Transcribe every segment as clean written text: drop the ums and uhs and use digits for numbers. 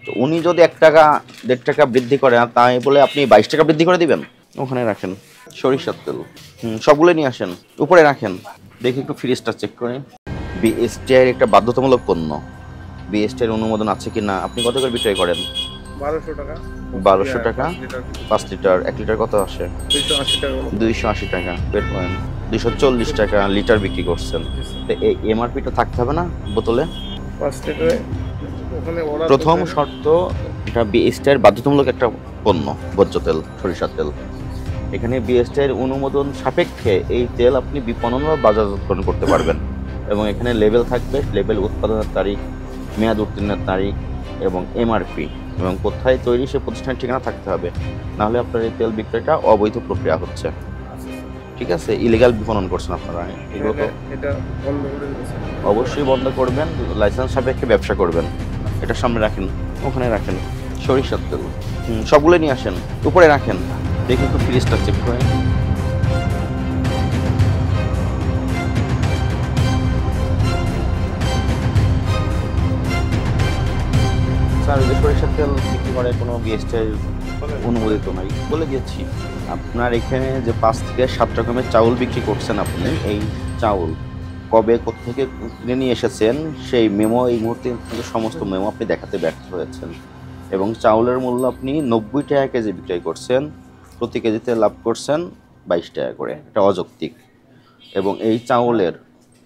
তো উনি যদি 1 টাকা 1.5 টাকা বৃদ্ধি করে তাই বলে আপনি 22 টাকা বৃদ্ধি করে দিবেন? ওখানে রাখেন সরিষার তেল। সবগুলো নিয়ে আসেন, উপরে রাখেন। দেখি একটু ফ্রিজটা চেক করে। বিএসটিআই একটা বাধ্যতামূলক পণ্য। বিএসটিআই অনুমোদন আছে কি না? আপনি কত করে বিক্রয় করেন? 1200 টাকা। 1200 টাকা 5 লিটার। 1 লিটার কত আসে? 280 টাকা। 280 টাকা বের করেন। 240 টাকা লিটার বিক্রি করছেন। তো এই এমআরপিটা থাকতে হবে না বোতলে? 5 লিটারে ওখানে প্রথম শর্ত, এটা বিএসটিআই বাধ্যতামূলক একটা পণ্য, ভোজ্য তেল, সরিষার তেল। এখানে বিএসটিআই অনুমোদন সাপেক্ষে এই তেল আপনি বিপণন বা বাজারজাতকরণ করতে পারবেন। এবং এখানে লেবেল থাকবে, লেবেল উৎপাদনের তারিখ, মেয়াদ উত্তীর্ণের তারিখ এবং এমআরপি এবং কোথায় তৈরি সে প্রতিষ্ঠানের ঠিকানা থাকতে হবে। নাহলে আপনার এই তেল বিক্রয়টা অবৈধ প্রক্রিয়া হচ্ছে। ঠিক আছে, ইলিগাল বিপণন করছেন আপনারা। এগুলো তো এটা বন্ধ করে দিয়েছেন। অবশ্যই বন্ধ করবেন, লাইসেন্স সাপেক্ষে ব্যবসা করবেন। এটা সামনে রাখেন, ওখানে রাখেন সরিষার তেল। সবগুলো নিয়ে আসেন, উপরে রাখেন। দেখি একটু ফ্রিজটা চেক করে। স্যার, ওই যে সরিষার তেল বিক্রি করে কোনো বিএসটিআই অনুমোদিত নাই বলে দিয়েছি। আপনার এখানে যে 5 থেকে 7 রকমের চাউল বিক্রি করছেন আপনি, এই চাউল কবে কোত্থেকে কিনে নিয়ে এসেছেন সেই মেমো এই মুহূর্তে সমস্ত মেমো আপনি দেখাতে ব্যর্থ হয়েছেন। এবং চাউলের মূল্য আপনি 90 টাকা কেজি বিক্রয় করছেন, প্রতি কেজিতে লাভ করছেন 22 টাকা করে। এটা অযৌক্তিক। এবং এই চাউলের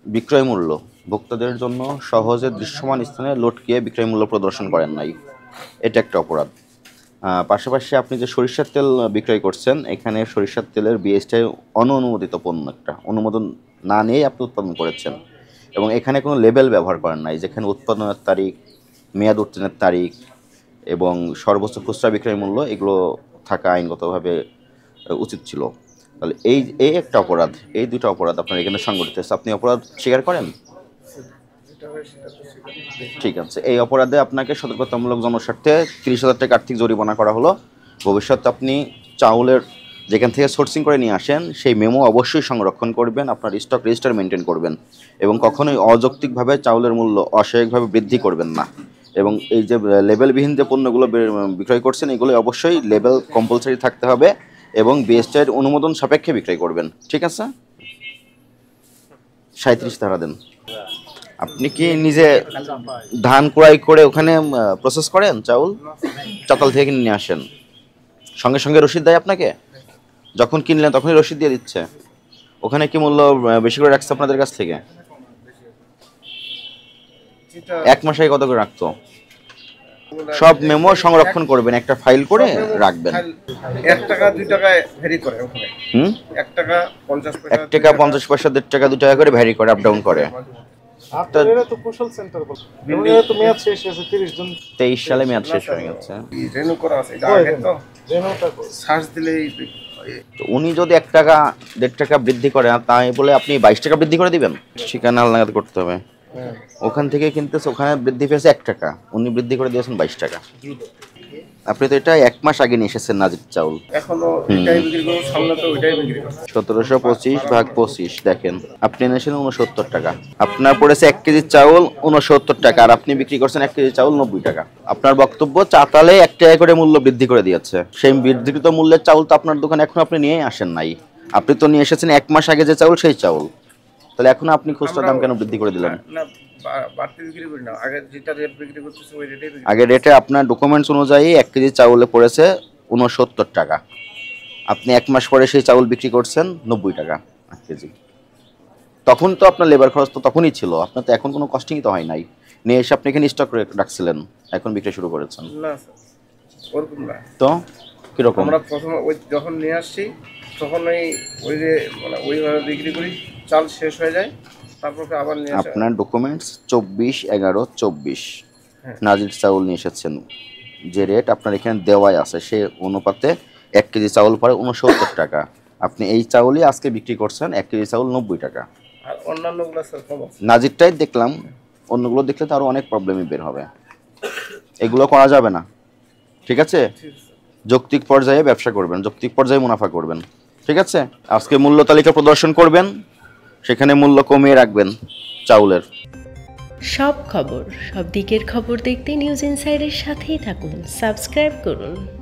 বিক্রয় মূল্য ভোক্তাদের জন্য সহজে দৃশ্যমান স্থানে লটকিয়ে বিক্রয় মূল্য প্রদর্শন করেন নাই, এটা একটা অপরাধ। পাশাপাশি আপনি যে সরিষার তেল বিক্রয় করছেন, এখানে সরিষার তেলের বিএসটিআই অনুমোদিত পণ্য, একটা অনুমোদন না নিয়েই আপনি উৎপাদন করেছেন। এবং এখানে কোনো লেবেল ব্যবহার করেন নাই, যেখানে উৎপাদনের তারিখ, মেয়াদ উত্তীর্ণের তারিখ এবং সর্বোচ্চ খুচরা বিক্রয় মূল্য এগুলো থাকা আইনগতভাবে উচিত ছিল। তাহলে এই একটা অপরাধ, এই দুটো অপরাধ আপনার এখানে সংগঠিত হয়েছে। আপনি অপরাধ স্বীকার করেন? ঠিক আছে, এই অপরাধে আপনাকে সতর্কতামূলক জনস্বার্থে 30,000 টাকা আর্থিক জরিমানা করা হলো। ভবিষ্যতে আপনি চাউলের যেখান থেকে সোর্সিং করে নিয়ে আসেন সেই মেমো অবশ্যই সংরক্ষণ করবেন, আপনার স্টক রেজিস্টার মেনটেন করবেন এবং কখনোই অযৌক্তিকভাবে চাউলের মূল্য অস্বাভাবিকভাবে বৃদ্ধি করবেন না। এবং এই যে লেবেলবিহীন যে পণ্যগুলো বিক্রয় করছেন, এগুলো অবশ্যই লেবেল কম্পালসারি থাকতে হবে এবং বিএসটিআই অনুমোদন সাপেক্ষে বিক্রয় করবেন। ঠিক আছে? 37 ধারা দেন। আপনি কি নিজে ধান ক্রয় করে ওখানে প্রসেস করেন চাউল? চাতাল থেকে কিনে নিয়ে আসেন, সঙ্গে সঙ্গে রসিদ দেয় আপনাকে? যখন কিনলেন তখনই রসিদ দিয়ে দিচ্ছে? ওখানে কি মূল্য বেশি করে রাখছে আপনাদের কাছ থেকে? 1 মাস আগে কত করে রাখতো? সব মেমো সংরক্ষণ করবেন, একটা ফাইল করে রাখবেন। 1 টাকা 2 টাকায় ভ্যারি করে ওখানে। 1 টাকা 50 পয়সা, 1 টাকা 50 পয়সা, 1.5 টাকা 2 টাকা করে ভ্যারি করে, আপ ডাউন করে। আপনারা তো কুশল সেন্টার বল। এর তো মেয়াদ শেষ হয়েছে 30 জুন 23 সালে মেয়াদ শেষ হয়ে গেছে। রেনু করা আছে, এটা আগে তো রেনুটা সার্চ দিলেই। তো উনি যদি 1 টাকা 1.5 টাকা বৃদ্ধি করে তাই বলে আপনি 22 টাকা বৃদ্ধি করে দিবেন? ঠিকানা আলাদা করতে হবে। ওখান থেকে কিনতেছে, ওখানে বৃদ্ধি পেয়েছে 1 টাকা, উনি বৃদ্ধি করে দিয়েছেন 22 টাকা। আপনি তো এটা 1 মাস আগে নিয়ে এসেছেন নাজির চাউল। এখনো এটাই বিক্রি করব, সামনে তো ওইটাই বিক্রি করব। 1725 ভাগ 25 দেখেন, আপনি এনেছিলেন 69 টাকা, আপনার পড়েছে 1 কেজি চাউল 69 টাকা, আর আপনি বিক্রি করছেন 1 কেজি চাউল 90 টাকা। আপনার বক্তব্য চাতালে 1 টাকা করে মূল্য বৃদ্ধি করে দিয়েছে। সেই বৃদ্ধিকৃত মূল্যের চাউল তো আপনার দোকানে এখন আপনি নিয়ে আসেন নাই, আপনি তো নিয়ে এসেছেন 1 মাস আগে যে চাউল সেই চাউল। তাহলে এখন আপনি খুচরা দাম কেন বৃদ্ধি করে দিলেন? না, বাড়তি বিক্রি করি না, আগে যেটা রেট বিক্রি করতেছে ওই রেটেই বিক্রি। আগে রেটে আপনার ডকুমেন্টস অনুযায়ী 1 কেজি চাউলে পড়েছে 69 টাকা, আপনি 1 মাস পরে সেই চাউল বিক্রি করছেন 90 টাকা 1 কেজি। তখন তো আপনার লেবার খরচ তো তখনই ছিল, আপনার তো এখন কোনো কস্টিংই তো হয় নাই। নিয়ে এসে আপনি এখানে স্টক রাখছিলেন, এখন বিক্রি শুরু করেছেন। না স্যার, ওরকম না। তো কিরকম? আমরা প্রথমে ওই যখন নিয়ে আসছি তখন ওই যে মানে ওইভাবে বিক্রি করি, চাল শেষ হয়ে যায়, তারপর আবার নিয়ে আসা। আপনার ডকুমেন্টস 24/11/24 নাজির চাউল নিয়ে এসেছেন, যে রেট আপনার এখানে দেওয়াই আছে সে অনুপাতে 1 কেজি চাউল পড়ে 69 টাকা। আপনি এই চাউলই আজকে বিক্রি করছেন 1 কেজি চাউল 90 টাকা। আর অন্যান্যগুলো স্যার কম আছে। নাজিরটাই দেখলাম, অন্যগুলো দেখলে তো আরো অনেক প্রবলেমই বের হবে। এগুলো করা যাবে না, ঠিক আছে? যৌক্তিক পর্যায়ে ব্যবসা করবেন, যৌক্তিক পর্যায়ে মুনাফা করবেন, ঠিক আছে? আজকে মূল্য তালিকা প্রদর্শন করবেন, সেখানে মূল্য কমিয়ে রাখবেন চাউলের। সব খবর, সব দিকের খবর দেখতে নিউজ ইনসাইডের সাথেই থাকুন, সাবস্ক্রাইব করুন।